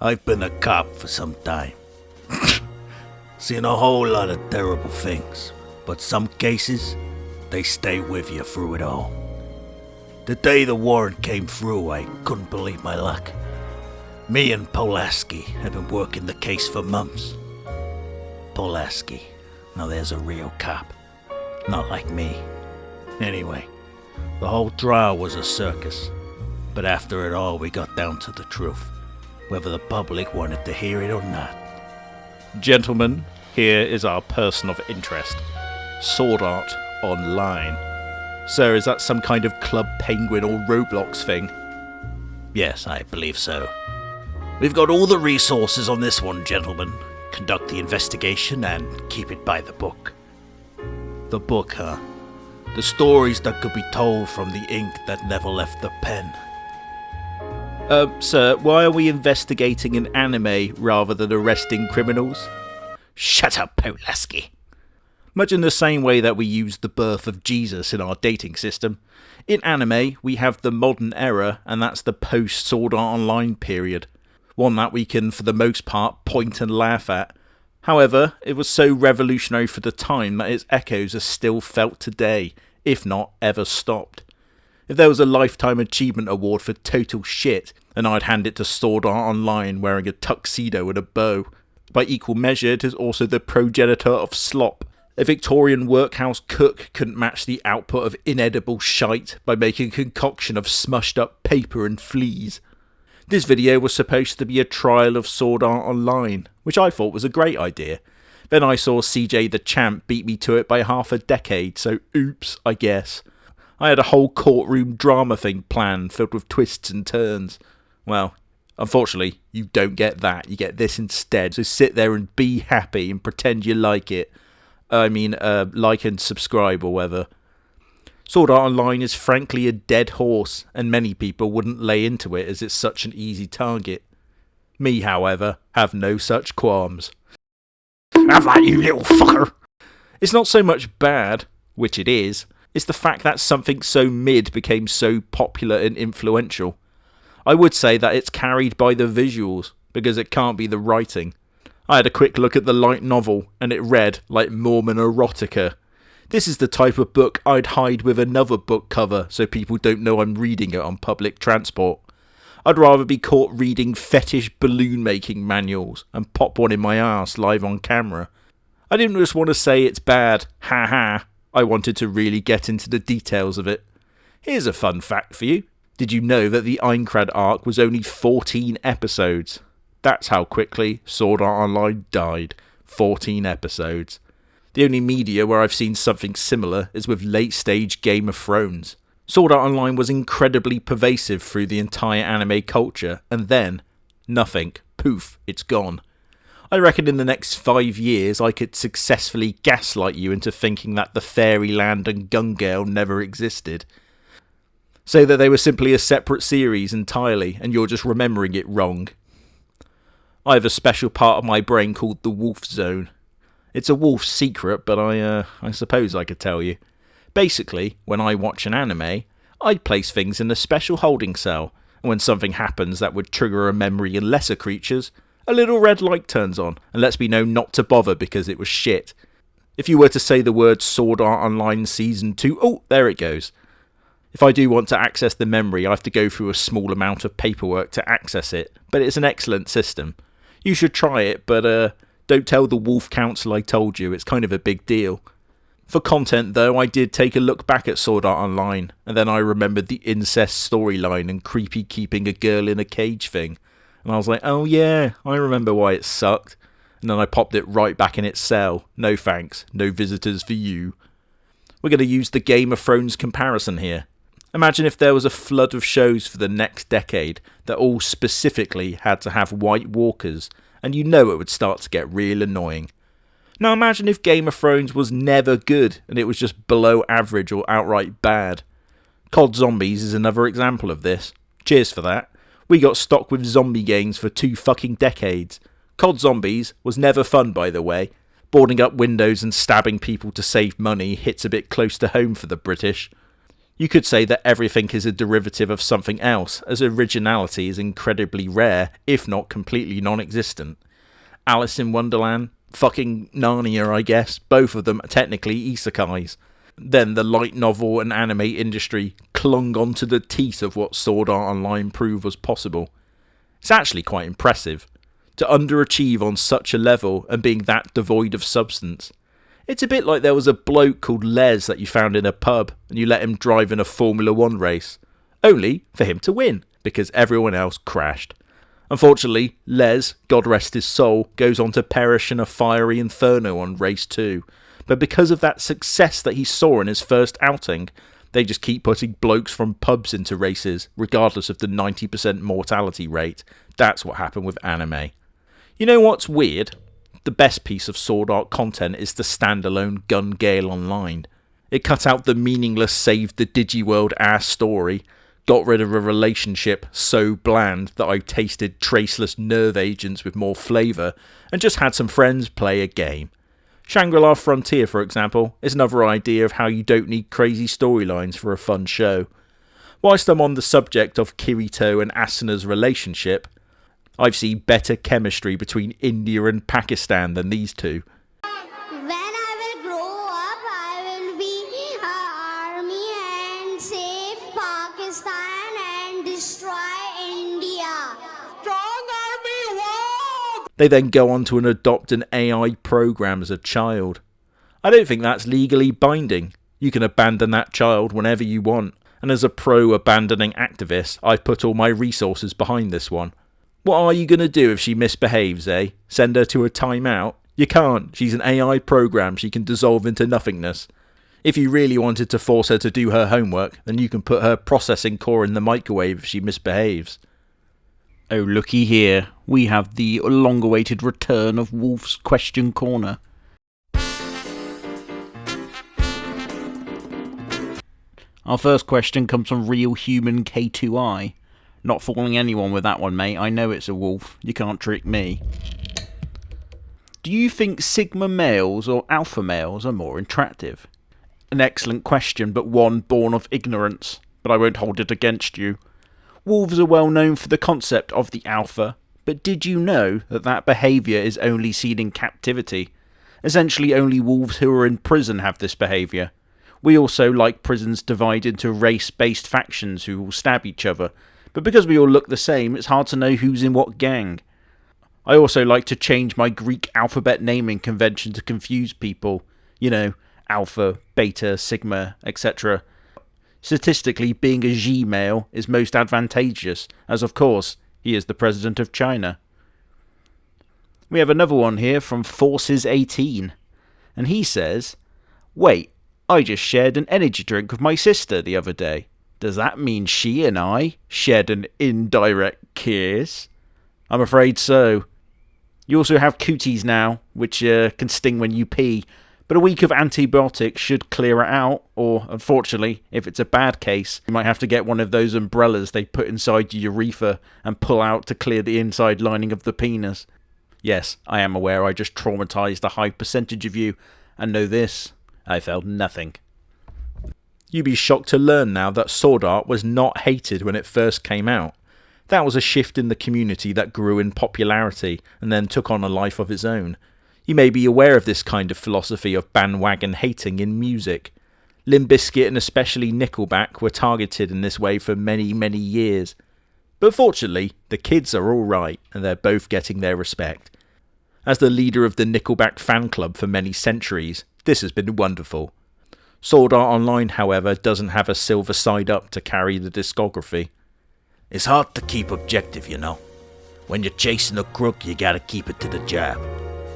I've been a cop for some time. Seen a whole lot of terrible things, but some cases, they stay with you through it all. The day the warrant came through, I couldn't believe my luck. Me and Pulaski had been working the case for months. Pulaski, now there's a real cop, not like me. Anyway, the whole trial was a circus, but after it all we got down to the truth, whether the public wanted to hear it or not. Gentlemen, here is our person of interest, Sword Art Online. Sir, is that some kind of Club Penguin or Roblox thing? Yes, I believe so. We've got all the resources on this one, gentlemen. Conduct the investigation and keep it by the book. The book, huh? The stories that could be told from the ink that never left the pen. Sir, why are we investigating an anime rather than arresting criminals? Shut up, Pulaski. Much in the same way that we use the birth of Jesus in our dating system, in anime we have the modern era, and that's the post-Sword Art Online period. One that we can, for the most part, point and laugh at. However, it was so revolutionary for the time that its echoes are still felt today, if not ever stopped. If there was a Lifetime Achievement Award for total shit, then I'd hand it to Sword Art Online wearing a tuxedo and a bow. By equal measure, it is also the progenitor of slop. A Victorian workhouse cook couldn't match the output of inedible shite by making a concoction of smushed up paper and fleas. This video was supposed to be a trial of Sword Art Online, which I thought was a great idea. Then I saw CJ the Champ beat me to it by half a decade, so oops, I guess. I had a whole courtroom drama thing planned, filled with twists and turns. Well, unfortunately, you don't get that, you get this instead, so sit there and be happy and pretend you like it. Like and subscribe or whatever. Sword Art Online is frankly a dead horse, and many people wouldn't lay into it as it's such an easy target. Me, however, have no such qualms. Have that, you little fucker! It's not so much bad, which it is, it's the fact that something so mid became so popular and influential. I would say that it's carried by the visuals, because it can't be the writing. I had a quick look at the light novel, and it read like Mormon erotica. This is the type of book I'd hide with another book cover so people don't know I'm reading it on public transport. I'd rather be caught reading fetish balloon making manuals and pop one in my arse live on camera. I didn't just want to say it's bad, ha. I wanted to really get into the details of it. Here's a fun fact for you. Did you know that the Aincrad arc was only 14 episodes? That's how quickly Sword Art Online died. 14 episodes. The only media where I've seen something similar is with late-stage Game of Thrones. Sword Art Online was incredibly pervasive through the entire anime culture, and then, nothing. Poof, it's gone. I reckon in the next 5 years I could successfully gaslight you into thinking that the Fairyland and Gun Girl never existed. Say that they were simply a separate series entirely, and you're just remembering it wrong. I have a special part of my brain called the Wolf Zone. It's a wolf's secret, but I suppose I could tell you. Basically, when I watch an anime, I place things in a special holding cell, and when something happens that would trigger a memory in lesser creatures, a little red light turns on and lets me know not to bother because it was shit. If you were to say the word Sword Art Online Season 2, oh, there it goes. If I do want to access the memory, I have to go through a small amount of paperwork to access it, but it's an excellent system. You should try it, but don't tell the Wolf Council I told you, it's kind of a big deal. For content though, I did take a look back at Sword Art Online, and then I remembered the incest storyline and creepy keeping a girl in a cage thing. And I was like, oh yeah, I remember why it sucked. And then I popped it right back in its cell. No thanks, no visitors for you. We're going to use the Game of Thrones comparison here. Imagine if there was a flood of shows for the next decade that all specifically had to have White Walkers, and you know it would start to get real annoying. Now imagine if Game of Thrones was never good and it was just below average or outright bad. COD Zombies is another example of this. Cheers for that. We got stuck with zombie games for 2 fucking decades. COD Zombies was never fun, by the way. Boarding up windows and stabbing people to save money hits a bit close to home for the British. You could say that everything is a derivative of something else, as originality is incredibly rare, if not completely non-existent. Alice in Wonderland, fucking Narnia I guess, both of them are technically isekais. Then the light novel and anime industry clung onto the teeth of what Sword Art Online proved was possible. It's actually quite impressive, to underachieve on such a level and being that devoid of substance. It's a bit like there was a bloke called Les that you found in a pub and you let him drive in a Formula 1 race, only for him to win, because everyone else crashed. Unfortunately, Les, God rest his soul, goes on to perish in a fiery inferno on race 2, but because of that success that he saw in his first outing, they just keep putting blokes from pubs into races, regardless of the 90% mortality rate. That's what happened with anime. You know what's weird? The best piece of Sword Art content is the standalone Gun Gale Online. It cut out the meaningless save the Digiworld ass story, got rid of a relationship so bland that I tasted traceless nerve agents with more flavour, and just had some friends play a game. Shangri-La Frontier, for example, is another idea of how you don't need crazy storylines for a fun show. Whilst I'm on the subject of Kirito and Asuna's relationship, I've seen better chemistry between India and Pakistan than these two. When I will grow up, I will be army and save Pakistan and destroy India. Strong army, walk! They then go on to adopt an AI program as a child. I don't think that's legally binding. You can abandon that child whenever you want, and as a pro-abandoning activist, I've put all my resources behind this one. What are you going to do if she misbehaves, eh? Send her to a timeout? You can't. She's an AI program. She can dissolve into nothingness. If you really wanted to force her to do her homework, then you can put her processing core in the microwave if she misbehaves. Oh, looky here. We have the long-awaited return of Wolf's Question Corner. Our first question comes from Real Human K2I. Not fooling anyone with that one, mate. I know it's a wolf. You can't trick me. Do you think Sigma males or alpha males are more attractive? An excellent question, but one born of ignorance. But I won't hold it against you. Wolves are well known for the concept of the alpha, but did you know that that behaviour is only seen in captivity? Essentially only wolves who are in prison have this behaviour. We also like prisons divide into race-based factions who will stab each other, but because we all look the same, it's hard to know who's in what gang. I also like to change my Greek alphabet naming convention to confuse people. You know, alpha, beta, sigma, etc. Statistically, being a G male is most advantageous, as of course, he is the president of China. We have another one here from Forces18, and he says, "Wait, I just shared an energy drink with my sister the other day. Does that mean she and I shared an indirect kiss?" I'm afraid so. You also have cooties now, which can sting when you pee, but a week of antibiotics should clear it out, or, unfortunately, if it's a bad case, you might have to get one of those umbrellas they put inside your urethra and pull out to clear the inside lining of the penis. Yes, I am aware I just traumatized a high percentage of you, and know this, I felt nothing. You'd be shocked to learn now that Sword Art was not hated when it first came out. That was a shift in the community that grew in popularity and then took on a life of its own. You may be aware of this kind of philosophy of bandwagon hating in music. Limp Bizkit and especially Nickelback were targeted in this way for many, many years. But fortunately, the kids are alright and they're both getting their respect. As the leader of the Nickelback fan club for many centuries, this has been wonderful. Sword Art Online, however, doesn't have a silver side up to carry the discography. It's hard to keep objective, you know. When you're chasing a crook, you gotta keep it to the job.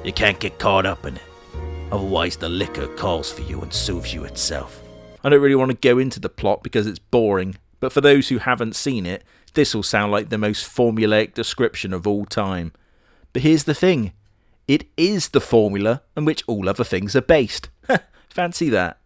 You can't get caught up in it. Otherwise the liquor calls for you and soothes you itself. I don't really want to go into the plot because it's boring, but for those who haven't seen it, this will sound like the most formulaic description of all time. But here's the thing. It is the formula on which all other things are based. Fancy that.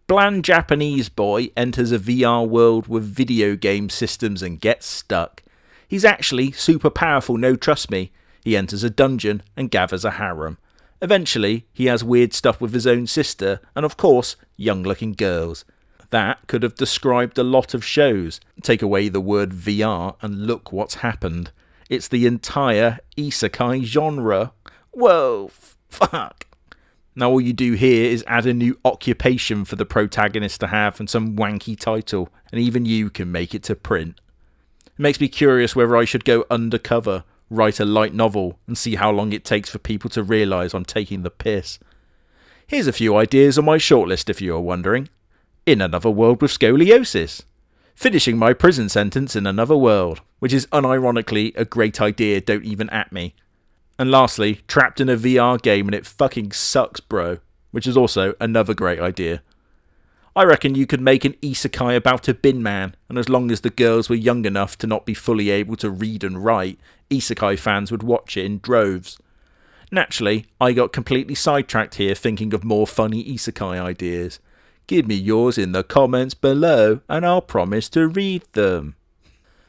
Bland Japanese boy enters a VR world with video game systems and gets stuck. He's actually super powerful, no trust me. He enters a dungeon and gathers a harem. Eventually, he has weird stuff with his own sister and of course, young looking girls. that could have described a lot of shows. Take away the word VR and look what's happened. It's the entire isekai genre. Whoa, fuck. Now all you do here is add a new occupation for the protagonist to have and some wanky title, and even you can make it to print. It makes me curious whether I should go undercover, write a light novel, and see how long it takes for people to realise I'm taking the piss. Here's a few ideas on my shortlist if you are wondering. In another world with scoliosis. Finishing my prison sentence in another world, which is unironically a great idea, don't even at me. And lastly, trapped in a VR game and it fucking sucks, bro, which is also another great idea. I reckon you could make an isekai about a bin man, and as long as the girls were young enough to not be fully able to read and write, isekai fans would watch it in droves. Naturally, I got completely sidetracked here thinking of more funny isekai ideas. Give me yours in the comments below, and I'll promise to read them.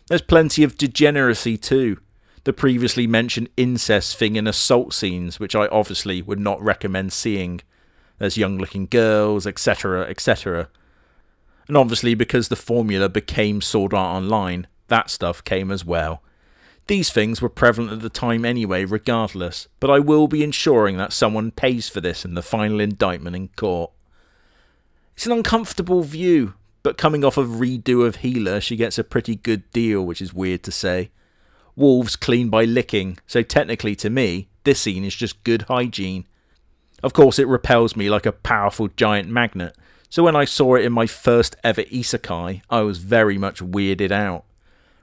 There's plenty of degeneracy too. The previously mentioned incest thing in assault scenes, which I obviously would not recommend seeing. There's young looking girls, etc, etc. And obviously because the formula became Sword Art Online, that stuff came as well. These things were prevalent at the time anyway regardless, but I will be ensuring that someone pays for this in the final indictment in court. It's an uncomfortable view, but coming off a redo of Healer, she gets a pretty good deal, which is weird to say. Wolves clean by licking, so technically to me, this scene is just good hygiene. Of course it repels me like a powerful giant magnet, so when I saw it in my first ever isekai, I was very much weirded out.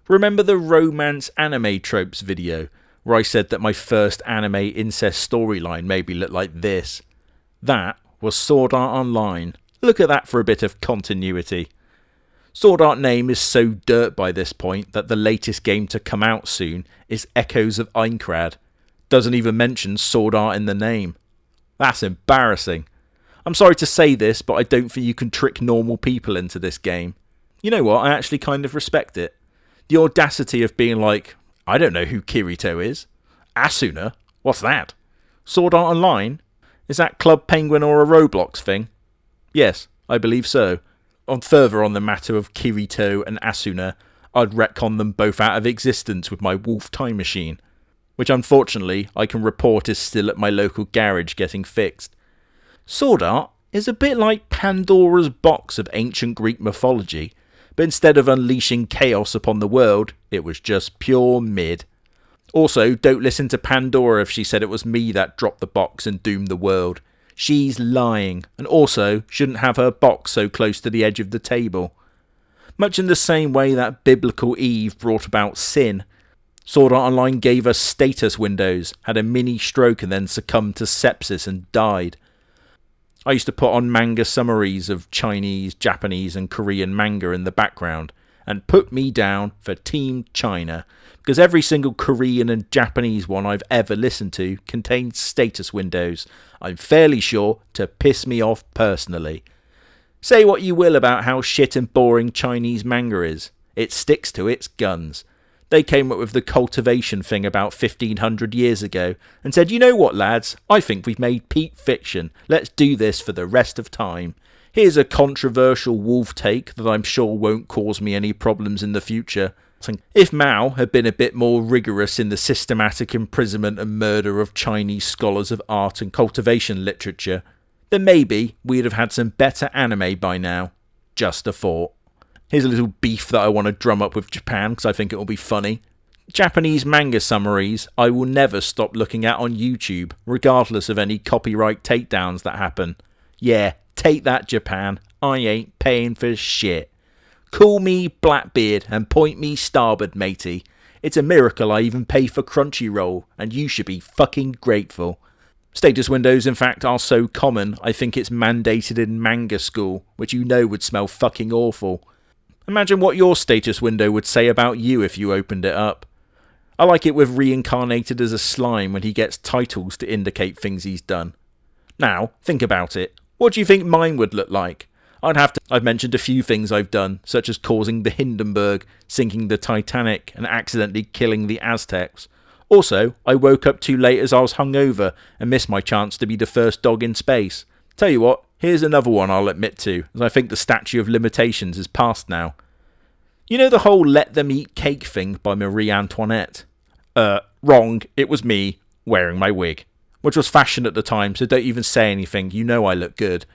Remember the romance anime tropes video, where I said that my first anime incest storyline made me look like this? That was Sword Art Online. Look at that for a bit of continuity. Sword Art name is so dirt by this point that the latest game to come out soon is Echoes of Einkrad. Doesn't even mention Sword Art in the name. That's embarrassing. I'm sorry to say this, but I don't think you can trick normal people into this game. You know what, I actually kind of respect it. The audacity of being like, I don't know who Kirito is. Asuna? What's that? Sword Art Online? Is that Club Penguin or a Roblox thing? Yes, I believe so. Further on the matter of Kirito and Asuna, I'd retcon them both out of existence with my Wolf Time Machine, which unfortunately I can report is still at my local garage getting fixed. Sword Art is a bit like Pandora's box of ancient Greek mythology, but instead of unleashing chaos upon the world, it was just pure mid. Also, don't listen to Pandora if she said it was me that dropped the box and doomed the world. She's lying, and also shouldn't have her box so close to the edge of the table. Much in the same way that biblical Eve brought about sin, Sword Art Online gave us status windows, had a mini stroke and then succumbed to sepsis and died. I used to put on manga summaries of Chinese, Japanese and Korean manga in the background, and put me down for Team China, because every single Korean and Japanese one I've ever listened to contains status windows, I'm fairly sure to piss me off personally. Say what you will about how shit and boring Chinese manga is, it sticks to its guns. They came up with the cultivation thing about 1500 years ago and said, you know what lads, I think we've made peak fiction, let's do this for the rest of time. Here's a controversial wolf take that I'm sure won't cause me any problems in the future. If Mao had been a bit more rigorous in the systematic imprisonment and murder of Chinese scholars of art and cultivation literature, then maybe we'd have had some better anime by now. Just a thought. Here's a little beef that I want to drum up with Japan because I think it will be funny. Japanese manga summaries I will never stop looking at on YouTube, regardless of any copyright takedowns that happen. Yeah, take that Japan, I ain't paying for shit. Call me Blackbeard and point me starboard, matey. It's a miracle I even pay for Crunchyroll, and you should be fucking grateful. Status windows, in fact, are so common, I think it's mandated in manga school, which you know would smell fucking awful. Imagine what your status window would say about you if you opened it up. I like it with reincarnated as a slime when he gets titles to indicate things he's done. Now, think about it. What do you think mine would look like? I've mentioned a few things I've done, such as causing the Hindenburg, sinking the Titanic, and accidentally killing the Aztecs. Also, I woke up too late as I was hungover and missed my chance to be the first dog in space. Tell you what, Here's another one I'll admit to, as I think the statute of limitations is past now. You know the whole let them eat cake thing by Marie Antoinette? Wrong, it was me wearing my wig, which was fashion at the time, so don't even say anything, you know I look good.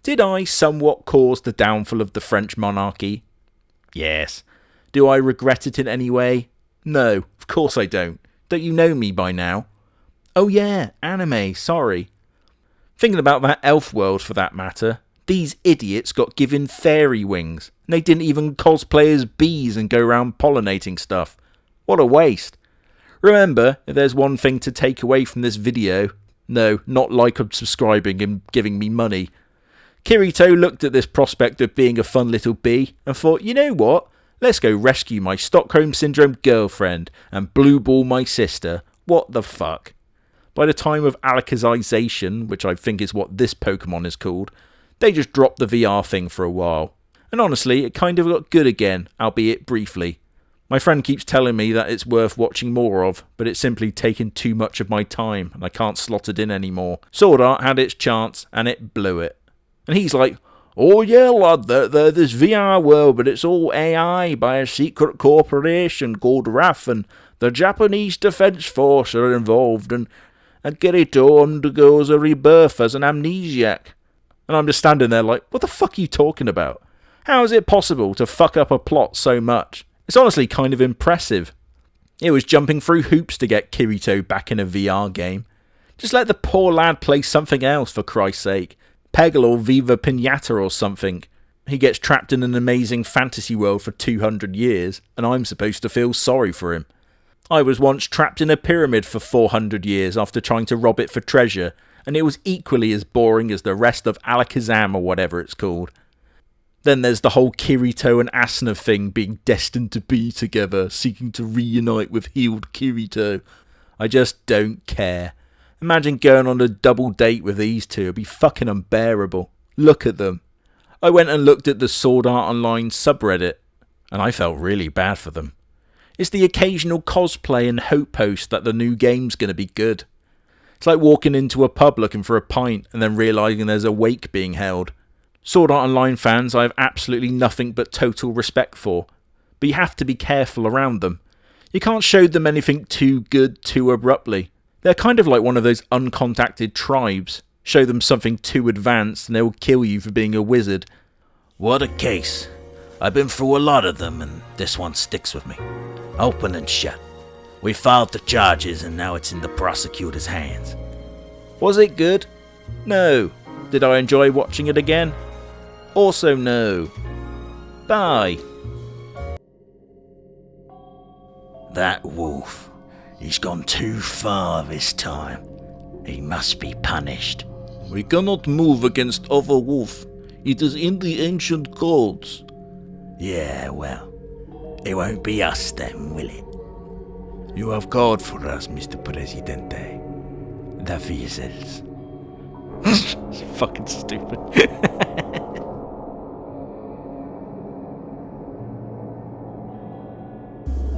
Did I somewhat cause the downfall of the French monarchy? Yes. Do I regret it in any way? No, of course I don't. Don't you know me by now? Oh yeah, anime, sorry. Thinking about that elf world for that matter, these idiots got given fairy wings, and they didn't even cosplay as bees and go around pollinating stuff. What a waste. Remember, if there's one thing to take away from this video, no, not like and subscribing and giving me money. Kirito looked at this prospect of being a fun little bee and thought, you know what? Let's go rescue my Stockholm Syndrome girlfriend and blue ball my sister. What the fuck? By the time of Alicization, which I think is what this Pokemon is called, they just dropped the VR thing for a while. And honestly, it kind of got good again, albeit briefly. My friend keeps telling me that it's worth watching more of, but it's simply taken too much of my time and I can't slot it in anymore. Sword Art had its chance and it blew it. And he's like, oh yeah lad, there's this VR world, but it's all AI by a secret corporation called RAF, and the Japanese Defence Force are involved, and Kirito undergoes a rebirth as an amnesiac. And I'm just standing there like, what the fuck are you talking about? How is it possible to fuck up a plot so much? It's honestly kind of impressive. It was jumping through hoops to get Kirito back in a VR game. Just let the poor lad play something else, for Christ's sake. Peggle or Viva Pinata or something. He gets trapped in an amazing fantasy world for 200 years, and I'm supposed to feel sorry for him. I was once trapped in a pyramid for 400 years after trying to rob it for treasure, and it was equally as boring as the rest of Alakazam or whatever it's called. Then there's the whole Kirito and Asuna thing being destined to be together, seeking to reunite with healed Kirito. I just don't care. Imagine going on a double date with these two, it'd be fucking unbearable. Look at them. I went and looked at the Sword Art Online subreddit, and I felt really bad for them. It's the occasional cosplay and hope post that the new game's going to be good. It's like walking into a pub looking for a pint and then realising there's a wake being held. Sword Art Online fans I have absolutely nothing but total respect for, but you have to be careful around them. You can't show them anything too good too abruptly. They're kind of like one of those uncontacted tribes. Show them something too advanced and they will kill you for being a wizard. What a case. I've been through a lot of them and this one sticks with me. Open and shut. We filed the charges and now it's in the prosecutor's hands. Was it good? No. Did I enjoy watching it again? Also no. Bye. That wolf. He's gone too far this time. He must be punished. We cannot move against other wolf. It is in the ancient codes. Yeah, well, it won't be us then, will it? You have called for us, Mr. Presidente. The vessels. Fucking stupid.